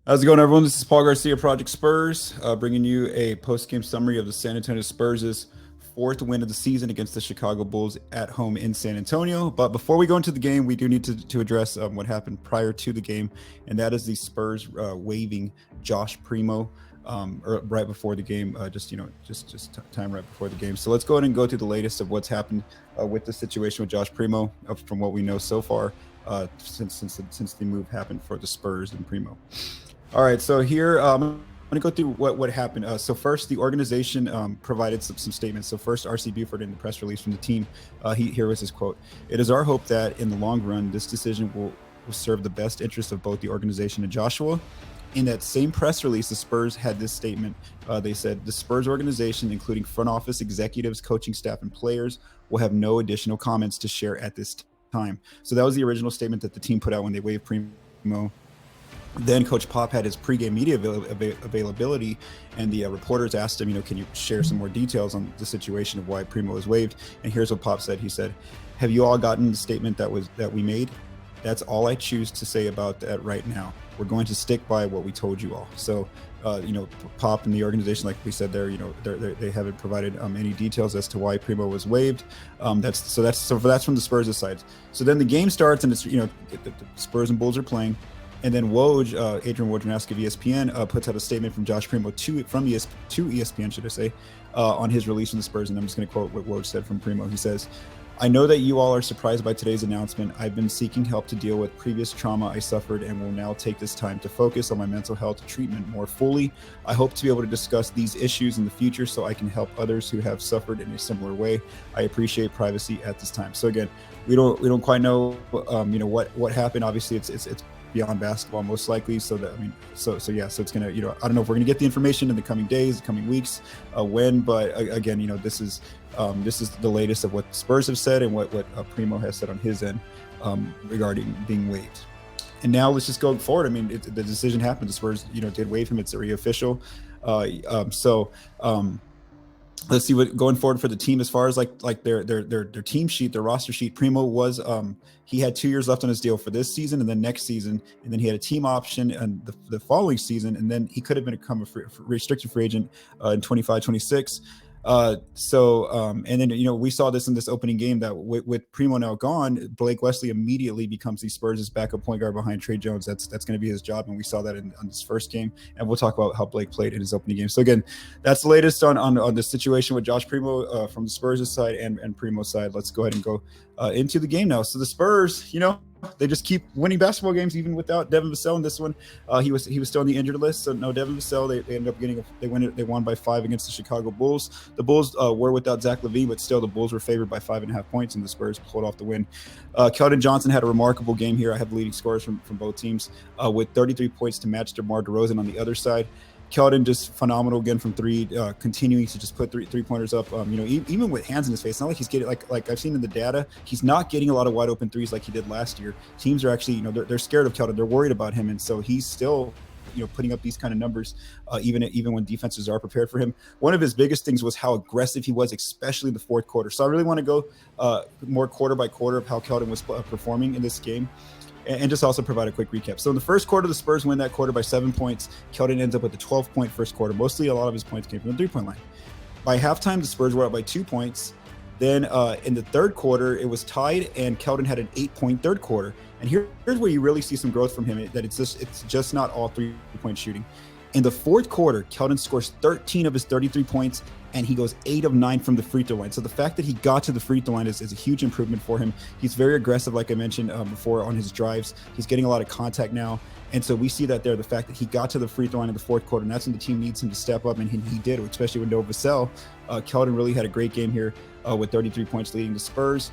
How's it going, everyone? This is Paul Garcia, Project Spurs, bringing you a post-game summary of the San Antonio Spurs' fourth win of the season against the Chicago Bulls at home in San Antonio. But before we go into the game, we do need to address what happened prior to the game, and that is the Spurs waiving Josh Primo right before the game, just time right before the game. So let's go ahead and go through the latest of what's happened with the situation with Josh Primo, from what we know so far since the move happened for the Spurs and Primo. All right, so here I'm going to go through what happened. So first, the organization provided some statements. So first, R.C. Buford in the press release from the team, here was his quote: "It is our hope that in the long run, this decision will serve the best interest of both the organization and Joshua." In that same press release, the Spurs had this statement. They said, "The Spurs organization, including front office executives, coaching staff, and players, will have no additional comments to share at this time." So that was the original statement that the team put out when they waived Primo. Then Coach Pop had his pregame media availability, and the reporters asked him, can you share some more details on the situation of why Primo was waived? And here's what Pop said. He said, "Have you all gotten the statement that we made? That's all I choose to say about that right now. We're going to stick by what we told you all." So, Pop and the organization, like we said there, they haven't provided any details as to why Primo was waived. That's from the Spurs' side. So then the game starts, and it's the Spurs and Bulls are playing. And then Adrian Wojnarowski of ESPN puts out a statement from Josh Primo to ESPN, should I say, on his release from the Spurs. And I'm just going to quote what Woj said from Primo. He says, "I know that you all are surprised by today's announcement. I've been seeking help to deal with previous trauma I suffered and will now take this time to focus on my mental health treatment more fully. I hope to be able to discuss these issues in the future so I can help others who have suffered in a similar way. I appreciate privacy at this time." So again, we don't quite know what happened. Obviously, it's beyond basketball, most likely. So it's gonna, I don't know if we're gonna get the information in the coming days, the coming weeks, when. But again, this is the latest of what the Spurs have said and what Primo has said on his end regarding being waived. And now let's just go forward. I mean, the decision happened. The Spurs, did waive him. It's already official. Let's see what going forward for the team as far as like their team sheet, their roster sheet. Primo was he had 2 years left on his deal for this season and then next season, and then he had a team option and the following season, and then he could have become a restricted free agent in 25-26. And then we saw this in this opening game that with Primo now gone, Blake Wesley immediately becomes the Spurs' backup point guard behind Trey Jones. That's going to be his job, and we saw that on this first game. And we'll talk about how Blake played in his opening game. So again, that's the latest on the situation with Josh Primo from the Spurs' side and Primo's side. Let's go ahead and go into the game now. So the Spurs, they just keep winning basketball games even without Devin Vassell in this one. He was still on the injured list, so no Devin Vassell. They ended up they won by 5 against the Chicago Bulls. The Bulls were without Zach LaVine, but still the Bulls were favored by 5.5 points, and the Spurs pulled off the win. Keldon Johnson had a remarkable game here. I have the leading scorers from both teams with 33 points to match DeMar DeRozan on the other side. Keldon just phenomenal again from three, continuing to just put three-pointers up. Even with hands in his face, it's not like he's getting like I've seen in the data, he's not getting a lot of wide open threes like he did last year. Teams are actually, they're scared of Keldon. They're worried about him, and so he's still, putting up these kind of numbers, even when defenses are prepared for him. One of his biggest things was how aggressive he was, especially in the fourth quarter. So I really want to go more quarter by quarter of how Keldon was performing in this game, and just also provide a quick recap. So in the first quarter, the Spurs win that quarter by 7 points. Keldon ends up with a 12-point first quarter. Mostly a lot of his points came from the three-point line. By halftime, the Spurs were up by 2 points. Then in the third quarter, it was tied, and Keldon had an 8-point third quarter. And here's where you really see some growth from him, that it's just not all three-point shooting. In the fourth quarter, Keldon scores 13 of his 33 points, and he goes 8 of 9 from the free throw line. So the fact that he got to the free throw line is a huge improvement for him. He's very aggressive, like I mentioned before, on his drives. He's getting a lot of contact now. And so we see that there, the fact that he got to the free throw line in the fourth quarter, and that's when the team needs him to step up, and he did, especially with no Vassell. Keldon really had a great game here with 33 points leading the Spurs.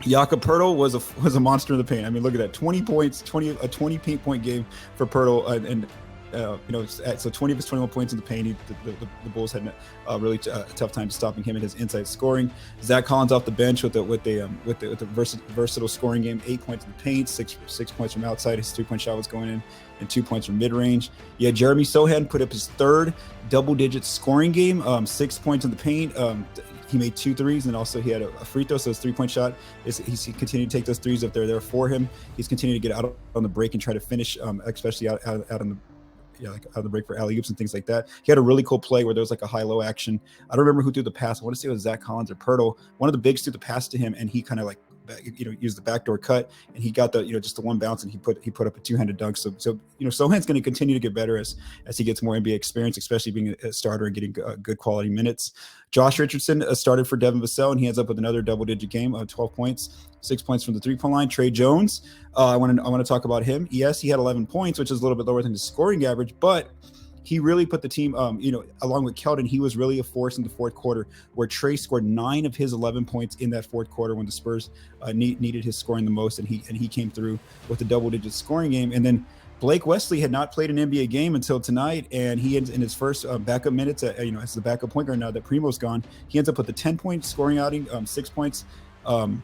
Jakob Poeltl was a monster in the paint. I mean, look at that, 20 points, a 20 paint-point game for Poeltl, so 20 of his 21 points in the paint. The Bulls had a really tough time stopping him and his inside scoring. Zach Collins off the bench with the versatile scoring game, 8 points in the paint, six points from outside. His 3-point shot was going in, and 2 points from mid-range. Yeah, Jeremy Sohan put up his third double-digit scoring game, 6 points in the paint. He made 2 threes, and also he had a free throw, so his 3-point shot he's continued to take those threes if they're there for him. He's continued to get out on the break and try to finish, especially out on like out of the break for alley-oops and things like that. He had a really cool play where there was like a high-low action. I don't remember who threw the pass. I want to say it was Zach Collins or Pirtle. One of the bigs threw the pass to him, and he kind of like used the backdoor cut, and he got the just the one bounce, and he put up a two-handed dunk. So Sohan's going to continue to get better as he gets more NBA experience, especially being a starter and getting good quality minutes. Josh Richardson started for Devin Vassell, and he ends up with another double-digit game of 12 points, 6 points from the three-point line. Trey Jones, I want to talk about him. Yes, he had 11 points, which is a little bit lower than his scoring average, but he really put the team, along with Keldon, he was really a force in the fourth quarter, where Trey scored 9 of his 11 points in that fourth quarter when the Spurs needed his scoring the most, and he came through with a double-digit scoring game. And then Blake Wesley had not played an NBA game until tonight, and he ends in his first backup minutes, as the backup point guard now that Primo's gone, he ends up with a 10-point scoring outing, 6 points from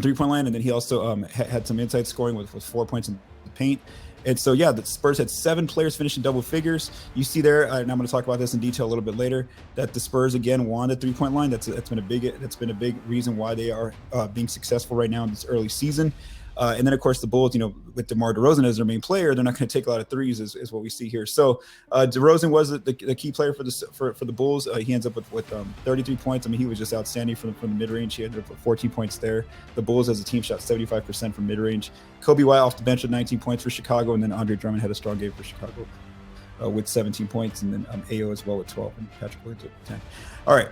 three-point line, and then he also had some inside scoring with 4 points in the paint. And so, the Spurs had 7 players finish in double figures. You see there, and I'm going to talk about this in detail a little bit later, that the Spurs again won the three-point line. That's been a big reason why they are being successful right now in this early season. And then, of course, the Bulls, with DeMar DeRozan as their main player, they're not going to take a lot of threes, is what we see here. So DeRozan was the key player for the Bulls. He ends up with 33 points. I mean, he was just outstanding from the mid-range. He ended up with 14 points there. The Bulls, as a team, shot 75% from mid-range. Kobe White off the bench at 19 points for Chicago, and then Andre Drummond had a strong game for Chicago with 17 points, and then Ayo as well with 12, and Patrick Williams with 10. All right.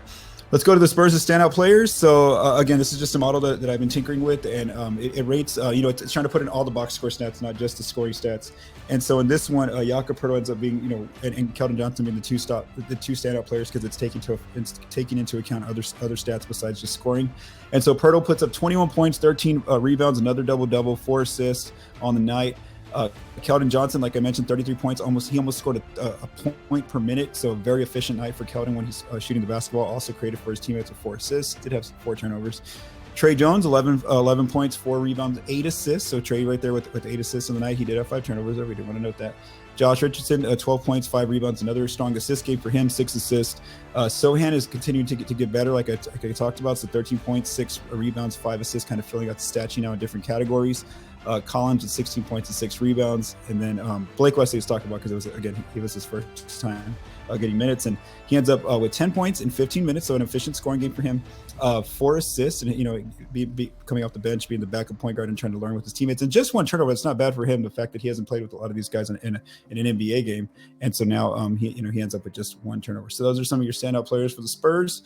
Let's go to the Spurs' standout players. So again, this is just a model that I've been tinkering with, and it rates, it's trying to put in all the box score stats, not just the scoring stats. And so in this one, Jakob Poeltl ends up being, and Keldon Johnson being the two standout players, because it's taking into account other stats besides just scoring. And so Poeltl puts up 21 points, 13 rebounds, another double-double, 4 assists on the night. Keldon Johnson, like I mentioned, 33 points. He almost scored a point per minute. So a very efficient night for Keldon when he's shooting the basketball. Also created for his teammates with 4 assists. Did have 4 turnovers. Trey Jones, 11 points, 4 rebounds, 8 assists. So Trey right there with 8 assists on the night. He did have 5 turnovers there. We did want to note that. Josh Richardson, 12 points, 5 rebounds, another strong assist game for him, 6 assists. Sohan is continuing to get better, like I talked about. So 13 points, 6 rebounds, 5 assists, kind of filling out the stat sheet now in different categories. Collins with 16 points and 6 rebounds. And then Blake Wesley was talking about, because he was his first time getting minutes, and he ends up with 10 points in 15 minutes. So an efficient scoring game for him. 4 assists, and coming off the bench, being the backup point guard and trying to learn with his teammates, and just 1 turnover. It's not bad for him, the fact that he hasn't played with a lot of these guys in an NBA game, and so now he ends up with just 1 turnover. So those are some of your standout players for the Spurs.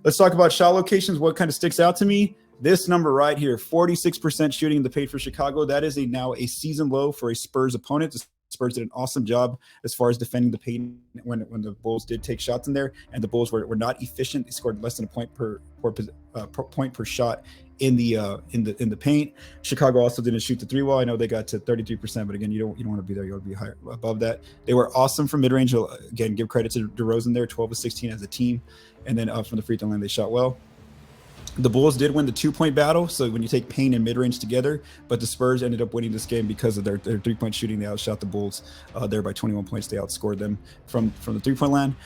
Let's talk about shot locations. What kind of sticks out to me? This number right here, 46% shooting in the paint for Chicago. That is now a season low for a Spurs opponent. The Spurs did an awesome job as far as defending the paint when the Bulls did take shots in there, and the Bulls were not efficient. They scored less than a point per shot in the paint. Chicago also didn't shoot the 3 well. I know they got to 33%, but again, you don't want to be there. You want to be higher above that. They were awesome from mid range. Again, give credit to DeRozan there, 12 of 16 as a team, and then from the free throw line they shot well. The Bulls did win the 2-point battle, so when you take paint and mid-range together, but the Spurs ended up winning this game because of their 3-point shooting. They outshot the Bulls there by 21 points. They outscored them from the 3-point line.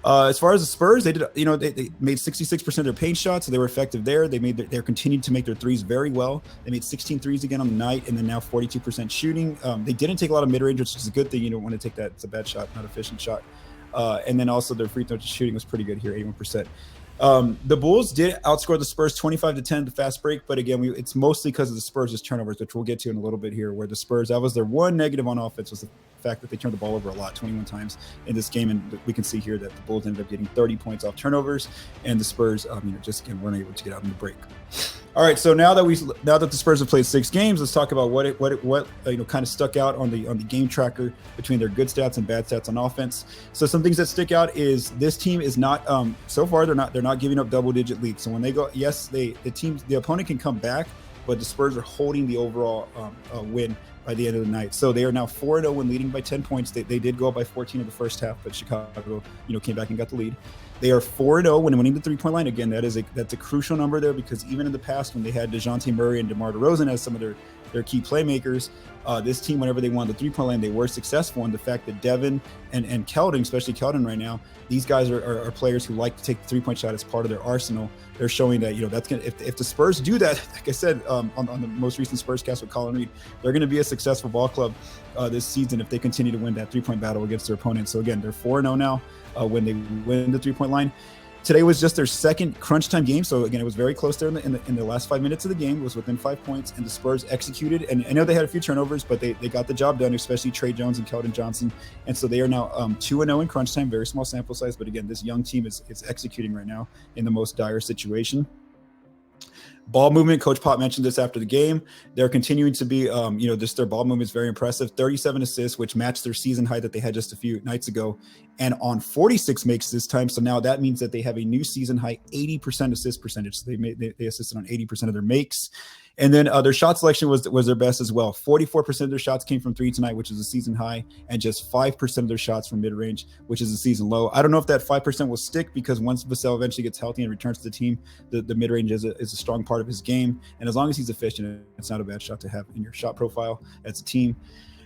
As far as the Spurs, they did, they made 66% of their paint shots, so they were effective there. They're continuing to make their threes very well. They made 16 threes again on the night, and then now 42% shooting. They didn't take a lot of mid-range, which is a good thing. You don't want to take that. It's a bad shot, not an efficient shot. And then also their free throw shooting was pretty good here, 81%. The Bulls did outscore the Spurs 25-10 the fast break, but again, it's mostly because of the Spurs' turnovers, which we'll get to in a little bit here, where the Spurs, that was their one negative on offense, was the fact that they turned the ball over a lot, 21 times in this game, and we can see here that the Bulls ended up getting 30 points off turnovers, and the Spurs, just again weren't able to get out in the break. All right, so now that the Spurs have played 6 games, let's talk about what kind of stuck out on the game tracker between their good stats and bad stats on offense. So some things that stick out is this team is not so far they're not giving up double-digit leads. So when they go, yes, the opponent can come back, but the Spurs are holding the overall win by the end of the night. So they are now 4-0 when leading by 10 points. They did go up by 14 in the first half, but Chicago came back and got the lead. They are 4-0 when winning the 3-point line. Again, that's a crucial number there, because even in the past when they had DeJounte Murray and DeMar DeRozan as some of their their key playmakers. This team, whenever they won the three-point line, they were successful. And the fact that Devin and Keldon, especially Keldon right now, these guys are players who like to take the three-point shot as part of their arsenal. They're showing that, that's going to, if the Spurs do that, like I said, on the most recent Spurs cast with Colin Reed, they're going to be a successful ball club this season if they continue to win that three-point battle against their opponents. So again, they're 4-0 now when they win the three-point line. Today was just their second crunch time game. So again, it was very close there in the last 5 minutes of the game. It was within 5 points, and the Spurs executed. And I know they had a few turnovers, but they got the job done, especially Trey Jones and Keldon Johnson. And so they are now 2-0 in crunch time, very small sample size. But again, this young team is executing right now in the most dire situation. Ball movement, Coach Pop mentioned this after the game. They're continuing to be, just their ball movement is very impressive. 37 assists, which matched their season high that they had just a few nights ago, and on 46 makes this time. So now that means that they have a new season high 80% assist percentage. So they assisted on 80% of their makes. And then their shot selection was their best as well. 44% of their shots came from three tonight, which is a season high, and just 5% of their shots from mid-range, which is a season low. I don't know if that 5% will stick, because once Vassell eventually gets healthy and returns to the team, the mid-range is a strong part of his game. And as long as he's efficient, it's not a bad shot to have in your shot profile as a team.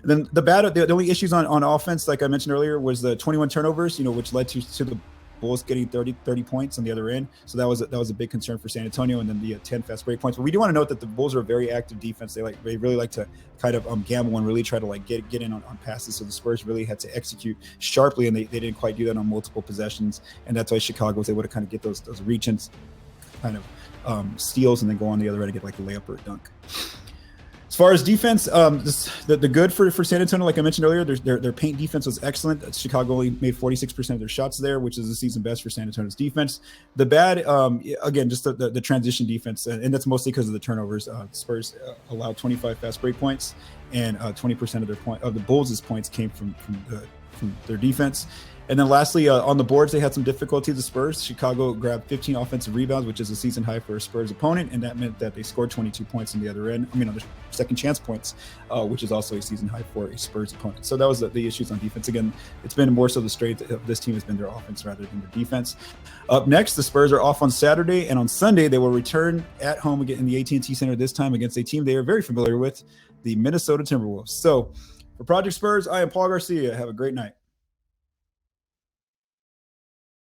And then the only issues on offense, like I mentioned earlier, was the 21 turnovers, which led to the Bulls getting 30 points on the other end. So that was a big concern for San Antonio, and then the 10 fast break points. But we do want to note that the Bulls are a very active defense. They really like to kind of gamble and really try to get in on passes. So the Spurs really had to execute sharply, and they didn't quite do that on multiple possessions. And that's why Chicago was able to kind of get those reach-ins, kind of steals, and then go on the other end and get like a layup or a dunk. As far as defense, the good for San Antonio, like I mentioned earlier, their paint defense was excellent. Chicago only made 46% of their shots there, which is the season best for San Antonio's defense. The bad, again, just the transition defense, and that's mostly because of the turnovers. Spurs allowed 25 fast break points, and 20% of the Bulls' points came from their defense. And then lastly, on the boards, they had some difficulty. The Spurs, Chicago grabbed 15 offensive rebounds, which is a season high for a Spurs opponent. And that meant that they scored 22 points on the other end. On the second chance points, which is also a season high for a Spurs opponent. So that was the issues on defense. Again, it's been more so the strength of this team has been their offense rather than their defense. Up next, the Spurs are off on Saturday, and on Sunday, they will return at home again in the AT&T Center, this time against a team they are very familiar with, the Minnesota Timberwolves. So for Project Spurs, I am Paul Garcia. Have a great night.